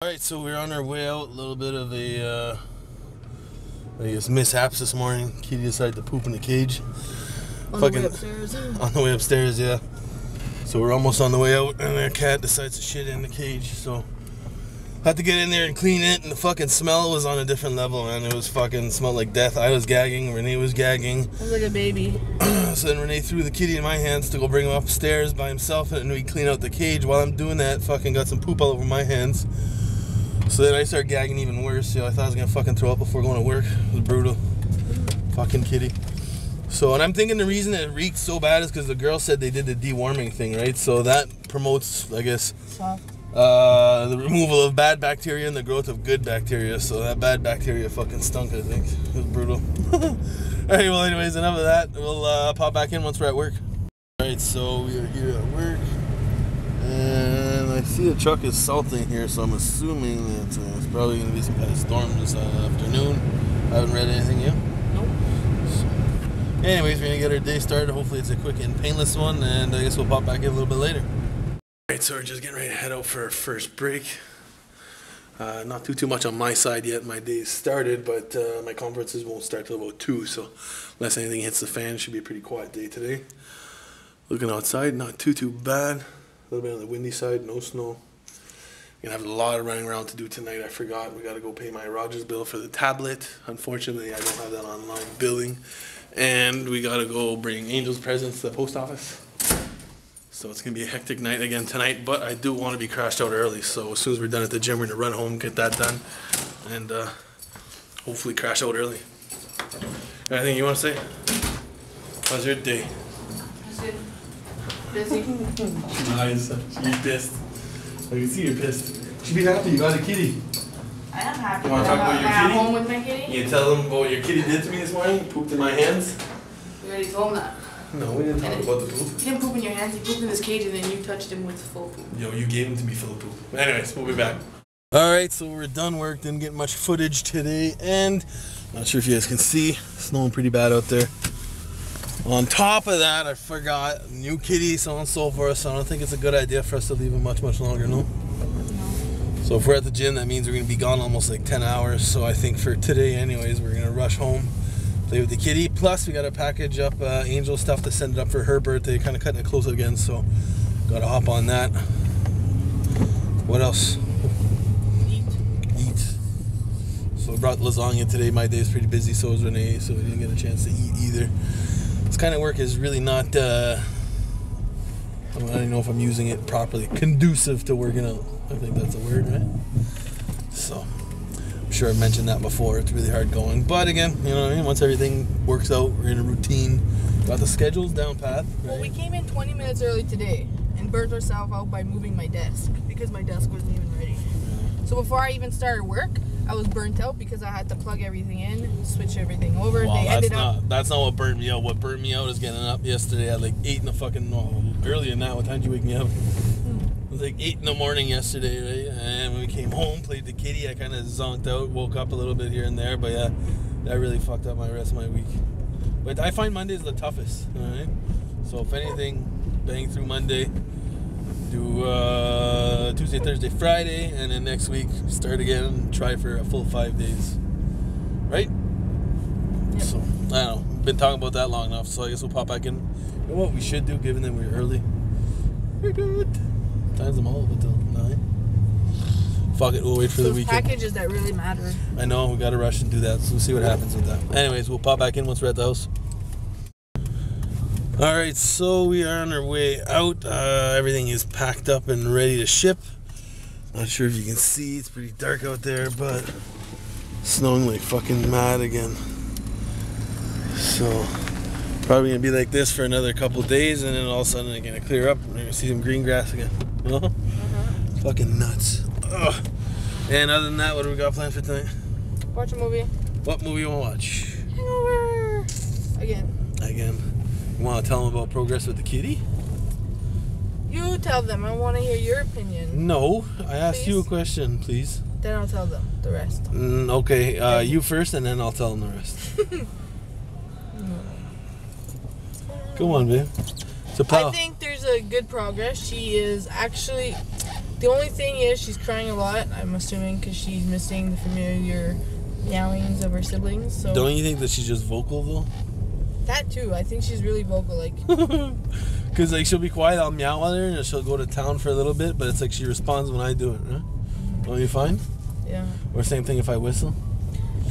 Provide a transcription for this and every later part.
Alright, so we're on our way out. A little bit of a, I guess, mishaps this morning. Kitty decided to poop in the cage. On the way upstairs? On the way upstairs, yeah. So we're almost on the way out, and the cat decides to shit in the cage. So had to get in there and clean it, and the fucking smell was on a different level, man. It was fucking smelled like death. I was gagging, Renee was gagging. I was like a baby. So then Renee threw the kitty in my hands to go bring him upstairs by himself, and we clean out the cage. While I'm doing that, fucking got some poop all over my hands. So then I started gagging even worse. I thought I was gonna fucking throw up before going to work. It was brutal. Fucking kitty. So, and I'm thinking the reason it reeked so bad is because the girl said they did the deworming thing, right? So that promotes, I guess, the removal of bad bacteria and the growth of good bacteria. So that bad bacteria fucking stunk, I think. It was brutal. Alright, well anyways, enough of that. We'll pop back in once we're at work. Alright, so we are here at work. And I see the truck is salting here, so I'm assuming that it's probably going to be some kind of storm this afternoon. I haven't read anything yet. Nope. So, anyways, we're going to get our day started. Hopefully it's a quick and painless one, and I guess we'll pop back in a little bit later. Alright, so we're just getting ready to head out for our first break. Not too much on my side yet. My day's started, but my conferences won't start till about 2, so unless anything hits the fan, it should be a pretty quiet day today. Looking outside, not too bad. A little bit on the windy side, no snow. Gonna have a lot of running around to do tonight. I forgot, we gotta go pay my Rogers bill for the tablet. Unfortunately, I don't have that online billing. And we gotta go bring Angel's presents to the post office. So it's gonna be a hectic night again tonight, but I do wanna be crashed out early. So as soon as we're done at the gym, we're gonna run home, get that done, and hopefully crash out early. Anything you wanna say? How's your day? Busy. Nice. She's pissed. I can see you're pissed. She'd be happy you got a kitty. I am happy. You want to talk about your kitty? I'm home with my kitty. You tell them what your kitty did to me this morning? He pooped in my hands? We already told him that. No, we didn't talk about the poop. He didn't poop in your hands, he pooped in his cage and then you touched him with full poop. Yo, you gave him to me full of poop. Anyways, we'll be back. Alright, so we're done work. Didn't get much footage today, and not sure if you guys can see, snowing pretty bad out there. On top of that, I forgot, new kitty, so on and so forth, so I don't think it's a good idea for us to leave him much longer, no? So if we're at the gym, that means we're going to be gone almost like 10 hours, so I think for today anyways, we're going to rush home, play with the kitty, plus we got to package up Angel stuff to send it up for her birthday, kind of cutting it close again, so got to hop on that. What else? Eat. So I brought lasagna today. My day is pretty busy, so is Renee, so we didn't get a chance to eat either. This kind of work is really not, I don't even know if I'm using it properly, conducive to working out. I think that's a word, right? So, I'm sure I've mentioned that before. It's really hard going. But again, you know what I mean? Once everything works out, we're in a routine. Got the schedules down pat. Right? Well, we came in 20 minutes early today and burnt ourselves out by moving my desk because my desk wasn't even ready. So before I even started work, I was burnt out because I had to plug everything in, switch everything over. Well, that's not what burnt me out. What burnt me out is getting up yesterday at like 8 in the fucking, earlier than that. What time did you wake me up? It was like 8 in the morning yesterday, right? And when we came home, played the kitty, I kind of zonked out, woke up a little bit here and there, but yeah, that really fucked up my rest of my week. But I find Mondays the toughest, alright? So if anything, bang through Monday, do Tuesday, Thursday, Friday, and then next week start again and try for a full 5 days, right? Yep. So I don't know, been talking about that long enough, so I guess we'll pop back in. You know what we should do, given that we're early? We're good. Times them all up until 9. Fuck it, we'll wait for the weekend. Packages that really matter. I know, we gotta rush and do that, so we'll see what happens with that. Anyways, we'll pop back in once we're at the house. Alright, so we are on our way out. Everything is packed up and ready to ship. Not sure if you can see, it's pretty dark out there, but snowing like fucking mad again. So, probably gonna be like this for another couple days, and then all of a sudden it's gonna clear up and we're gonna see some green grass again. Fucking nuts. Ugh. And other than that, what do we got planned for tonight? Watch a movie. What movie you wanna watch? Hangover. Again. You want to tell them about progress with the kitty? You tell them. I want to hear your opinion. No, I asked you a question, please. Then I'll tell them the rest. Okay, you first, and then I'll tell them the rest. Go on, babe. So, I think there's a good progress. She is actually The only thing is she's crying a lot, I'm assuming, because she's missing the familiar meowings of her siblings. So don't you think that she's just vocal though? That too. I think she's really vocal, like. Because like she'll be quiet, I'll meow at her, and she'll go to town for a little bit, but it's like she responds when I do it, right? Don't you find? Yeah. Or same thing if I whistle?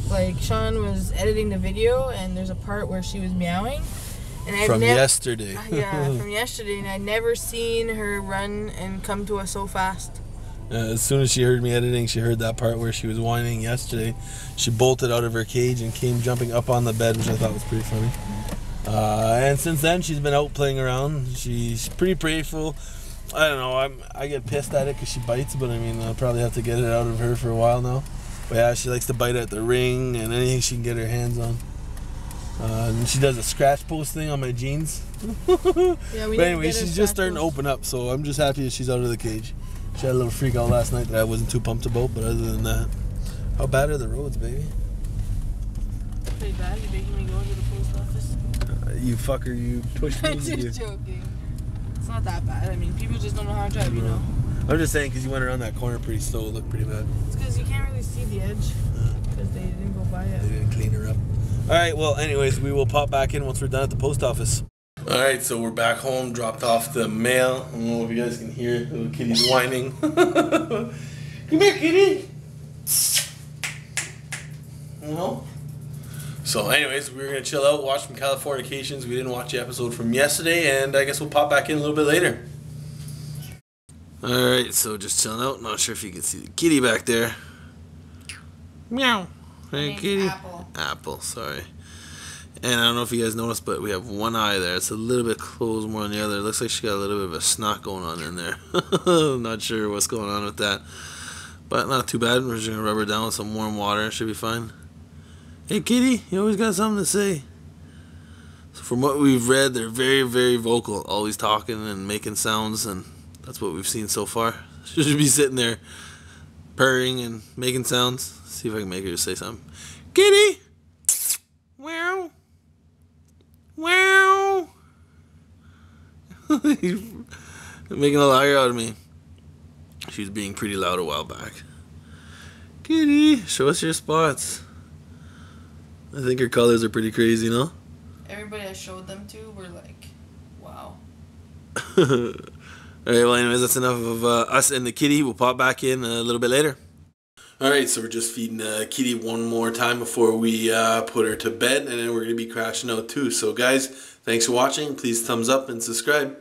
Like Shawn was editing the video, and there's a part where she was meowing. And from yesterday. Yeah, from yesterday, and I'd never seen her run and come to us so fast. As soon as she heard me editing, she heard that part where she was whining yesterday. She bolted out of her cage and came jumping up on the bed, which I thought was pretty funny. And since then, she's been out playing around. She's pretty playful. I don't know, I get pissed at it because she bites, but I mean, I'll probably have to get it out of her for a while now. But yeah, she likes to bite at the ring and anything she can get her hands on. And she does a scratch post thing on my jeans. Yeah, but anyway, she's just starting to open up, so I'm just happy that she's out of the cage. She had a little freak out last night that I wasn't too pumped about, but other than that, how bad are the roads, baby? Pretty bad. You're making me go to the post office. You fucker, you pushed me. I'm just joking. It's not that bad. I mean, people just don't know how to drive, you know. I'm just saying because you went around that corner pretty slow. It looked pretty bad. It's because you can't really see the edge because they didn't go by it. They didn't clean her up. All right, well, anyways, we will pop back in once we're done at the post office. All right, so we're back home, dropped off the mail. I don't know if you guys can hear little kitty's whining. Come here, kitty. You know? So anyways, we're going to chill out, watch some Californications. We didn't watch the episode from yesterday, and I guess we'll pop back in a little bit later. All right, so just chilling out. Not sure if you can see the kitty back there. Meow. Hey, kitty. Apple, sorry. And I don't know if you guys noticed, but we have one eye there. It's a little bit closed more than the other. It looks like she got a little bit of a snot going on in there. Not sure what's going on with that. But not too bad. We're just going to rub her down with some warm water. It should be fine. Hey, kitty, you always got something to say. So from what we've read, they're very, very vocal. Always talking and making sounds, and that's what we've seen so far. She should be sitting there purring and making sounds. See if I can make her say something. Kitty! Wow! Wow! Making a liar out of me. She was being pretty loud a while back. Kitty, show us your spots. I think her colors are pretty crazy, no? Everybody I showed them to were like, wow. Alright, well anyways, that's enough of us and the kitty. We'll pop back in a little bit later. Alright, so we're just feeding kitty one more time before we put her to bed, and then we're going to be crashing out too. So guys, thanks for watching. Please thumbs up and subscribe.